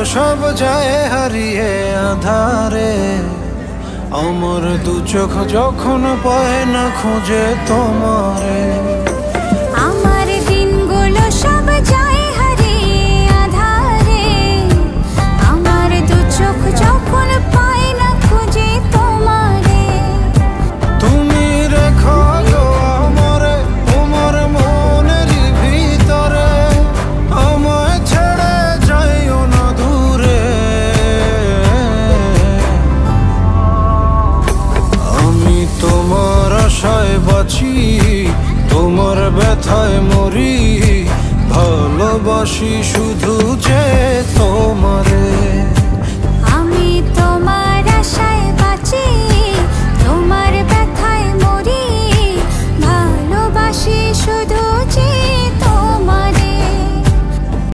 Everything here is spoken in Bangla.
সব যায় হারিয়ে আধারে। আমার দু চোখ যখন পায় না খুঁজে তোমারে। আমার দিনগুলো সব যায় হারিয়ে আধারে। আমার দু চোখ যখন পায় না খুঁজে তোমারে। তুমি রেখো গো আমারে তোমার মনের ভিতরে, আমায় ছেড়ে যাইও না দূরে। আমি তোমার আশায় বাঁচি, তোমার ব্যথায় মরি, ভালোবাসি শুধু যে তোমার।